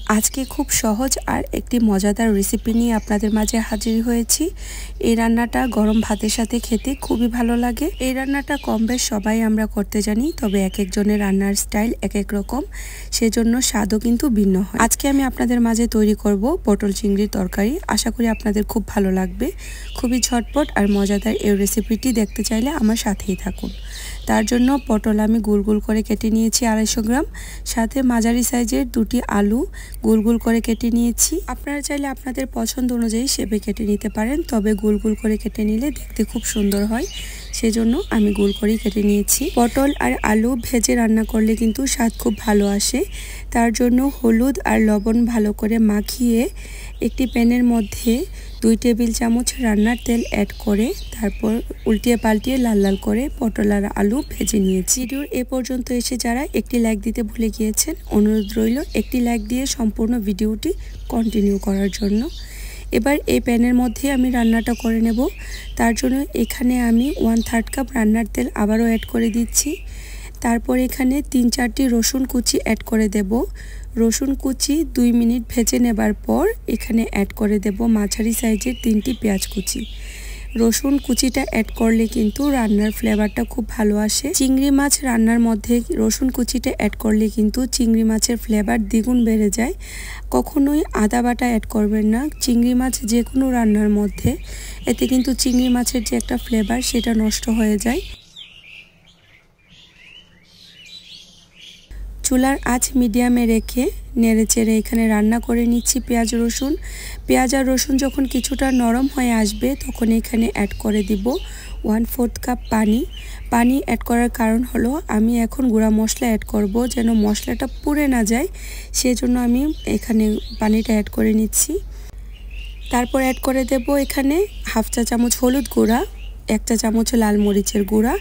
আজকে খুব সহজ আর একটি মজাদার রেসিপি নিয়ে আপনাদের মাঝে হাজির হয়েছি। এই রান্নাটা গরম ভাতের সাথে খেতে খুবই ভালো লাগে। এই রান্নাটা কম বেশ সবাই আমরা করতে জানি, তবে এক একজনের রান্নার স্টাইল এক এক রকম, সেজন্য স্বাদও কিন্তু ভিন্ন হয়। আজকে আমি আপনাদের মাঝে তৈরি করব পটল চিংড়ির তরকারি। আশা করি আপনাদের খুব ভালো লাগবে। খুবই ঝটপট আর মজাদার এই রেসিপিটি দেখতে চাইলে আমার সাথেই থাকুন। তার জন্য পটল আমি গোল গোল করে কেটে নিয়েছি 250 গ্রাম, সাথে মাঝারি সাইজের 2টি আলু গোল গোল করে কেটে নিয়েছি। আপনারা চাইলে আপনাদের পছন্দ অনুযায়ী শেপে কেটে নিতে পারেন, তবে গোল গোল করে কেটে নিলে দেখতে খুব সুন্দর হয়, সেজন্য আমি গোল করেই কেটে নিয়েছি। পটল আর আলু ভেজে রান্না করলে কিন্তু স্বাদ খুব ভালো আসে। তার জন্য হলুদ আর লবণ ভালো করে মাখিয়ে একটি প্যানের মধ্যে 2 টেবিল চামচ রান্নার তেল অ্যাড করে তারপর উল্টিয়ে পাল্টিয়ে লাল লাল করে পটল আর আলু ভেজে নিয়েছি। ভিডিওর এ পর্যন্ত এসে যারা একটি লাইক দিতে ভুলে গিয়েছেন, অনুরোধ রইল একটি লাইক দিয়ে সম্পূর্ণ ভিডিওটি কন্টিনিউ করার জন্য। এবার এই প্যানের মধ্যে আমি রান্নাটা করে নেব। তার জন্য এখানে আমি 1/3 কাপ রান্নার তেল আবারও অ্যাড করে দিচ্ছি। তারপর এখানে 3-4টি রসুন কুচি অ্যাড করে দেব। রসুন কুচি 2 মিনিট ভেজে নেবার পর এখানে অ্যাড করে দেব মাঝারি সাইজের 3টি পেঁয়াজ কুচি। রসুন কুচিটা অ্যাড করলে কিন্তু রান্নার ফ্লেভারটা খুব ভালো আসে। চিংড়ি মাছ রান্নার মধ্যে রসুন কুচিটা অ্যাড করলে কিন্তু চিংড়ি মাছের ফ্লেভার দ্বিগুণ বেড়ে যায়। কখনোই আদা বাটা অ্যাড করবেন না চিংড়ি মাছ যে কোনো রান্নার মধ্যে, এতে কিন্তু চিংড়ি মাছের যে একটা ফ্লেভার সেটা নষ্ট হয়ে যায়। চুলার আঁচ মিডিয়ামে রেখে নেড়েচেড়ে এখানে রান্না করে নিচ্ছি পেঁয়াজ আর রসুন যখন কিছুটা নরম হয়ে আসবে তখন এখানে অ্যাড করে দিব 1/4 কাপ পানি অ্যাড করার কারণ হলো আমি এখন গুঁড়া মশলা অ্যাড করব, যেন মশলাটা পুড়ে না যায়, সেজন্য আমি এখানে পানিটা অ্যাড করে নিচ্ছি। তারপর অ্যাড করে দেব এখানে 1/2 চা চামচ হলুদ গুঁড়া, 1 চা চামচ লাল মরিচের গুঁড়া,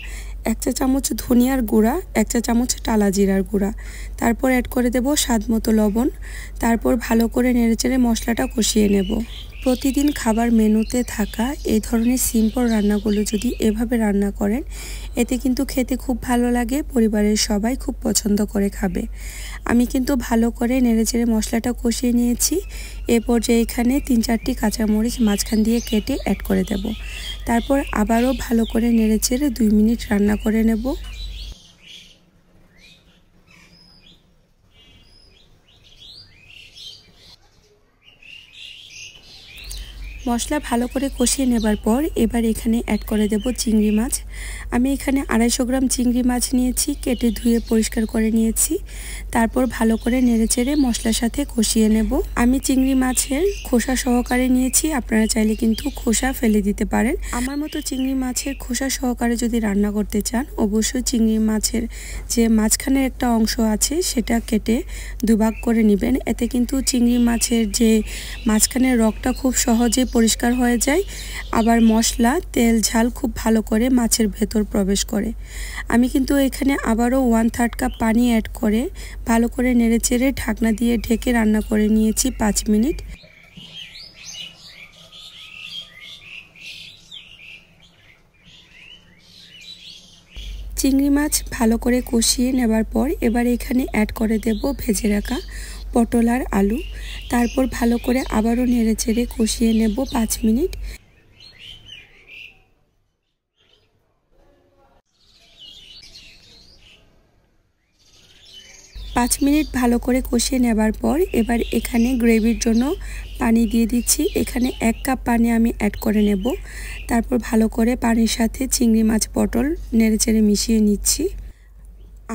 1 চা চামচ ধনিয়ার গুঁড়া, 1 চা চামচ টালা জিরার গুঁড়া। তারপর অ্যাড করে দেব স্বাদ মতো লবণ। তারপর ভালো করে নেড়েচেড়ে মশলাটা কষিয়ে নেব। প্রতিদিন খাবার মেনুতে থাকা এই ধরনের সিম্পল রান্নাগুলো যদি এভাবে রান্না করেন, এতে কিন্তু খেতে খুব ভালো লাগে, পরিবারের সবাই খুব পছন্দ করে খাবে। আমি কিন্তু ভালো করে নেড়েচেড়ে মশলাটা কষিয়ে নিয়েছি। এ পর্যায়ে এখানে 3-4টি কাঁচামরিচ মাঝখান দিয়ে কেটে অ্যাড করে দেব। তারপর আবারও ভালো করে নেড়েচেড়ে 2 মিনিট রান্না করে নেব। মশলা ভালো করে কষিয়ে নেবার পর এবার এখানে অ্যাড করে দেব চিংড়ি মাছ। আমি এখানে 250 গ্রাম চিংড়ি মাছ নিয়েছি, কেটে ধুয়ে পরিষ্কার করে নিয়েছি। তারপর ভালো করে নেড়েচেড়ে মশলার সাথে কষিয়ে নেব। আমি চিংড়ি মাছের খোসা সহকারে নিয়েছি, আপনারা চাইলে কিন্তু খোসা ফেলে দিতে পারেন। আমার মতো চিংড়ি মাছের খোসা সহকারে যদি রান্না করতে চান, অবশ্যই চিংড়ি মাছের যে মাঝখানের একটা অংশ আছে সেটা কেটে 2 ভাগ করে নেবেন। এতে কিন্তু চিংড়ি মাছের যে মাঝখানের রগটা খুব সহজে পরিষ্কার হয়ে যায়, আবার মশলা তেল ঝাল খুব ভালো করে মাছের ভেতর প্রবেশ করে। আমি কিন্তু এখানে আবারও 1/3 কাপ পানি অ্যাড করে ভালো করে নেড়েচেড়ে ঢাকনা দিয়ে ঢেকে রান্না করে নিয়েছি 5 মিনিট। চিংড়ি মাছ ভালো করে কষিয়ে নেবার পর এবার এখানে অ্যাড করে দেব ভেজে রাখা পটল আর আলু। তারপর ভালো করে আবারও নেড়েচেড়ে কষিয়ে নেব 5 মিনিট। ভালো করে কষিয়ে নেবার পর এবার এখানে গ্রেভির জন্য পানি দিয়ে দিচ্ছি। এখানে 1 কাপ পানি আমি অ্যাড করে নেব। তারপর ভালো করে পানির সাথে চিংড়ি মাছ পটল নেড়েচেড়ে মিশিয়ে নিচ্ছি।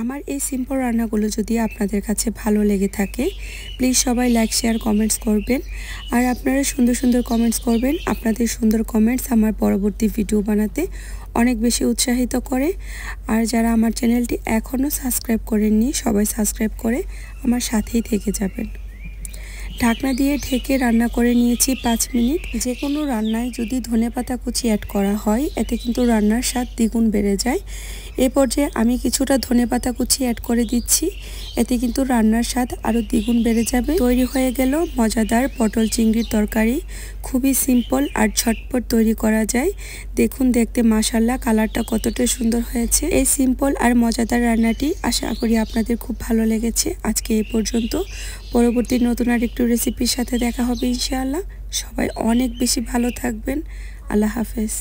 আমার এই সিম্পল রান্নাগুলো যদি আপনাদের কাছে ভালো লেগে থাকে, প্লিজ সবাই লাইক শেয়ার কমেন্টস করবেন। আর আপনারা সুন্দর সুন্দর কমেন্টস করবেন। আপনাদের সুন্দর কমেন্টস আমার পরবর্তী ভিডিও বানাতে অনেক বেশি উৎসাহিত করে। আর যারা আমার চ্যানেলটি এখনও সাবস্ক্রাইব করেননি, সবাই সাবস্ক্রাইব করে আমার সাথেই থেকে যাবেন। ঢাকনা দিয়ে ঢেকে রান্না করে নিয়েছি 5 মিনিট। যে কোনো রান্নায় যদি ধনেপাতা কুচি অ্যাড করা হয়, এতে কিন্তু রান্নার স্বাদ দ্বিগুণ বেড়ে যায়। এ পর্যায়ে আমি কিছুটা ধনেপাতা কুচি অ্যাড করে দিচ্ছি। এতে কিন্তু রান্নার স্বাদ আরও দ্বিগুণ বেড়ে যাবে। তৈরি হয়ে গেল মজাদার পটল চিংড়ির তরকারি। খুবই সিম্পল আর ঝটপট তৈরি করা যায়। দেখুন দেখতে মাশাআল্লাহ কালারটা কতটা সুন্দর হয়েছে। এই সিম্পল আর মজাদার রান্নাটি আশা করি আপনাদের খুব ভালো লেগেছে। আজকে এই পর্যন্ত। পরবর্তী নতুন আর একটু রেসিপির সাথে দেখা হবে ইনশাআল্লাহ। সবাই অনেক বেশি ভালো থাকবেন। আল্লাহ হাফেজ।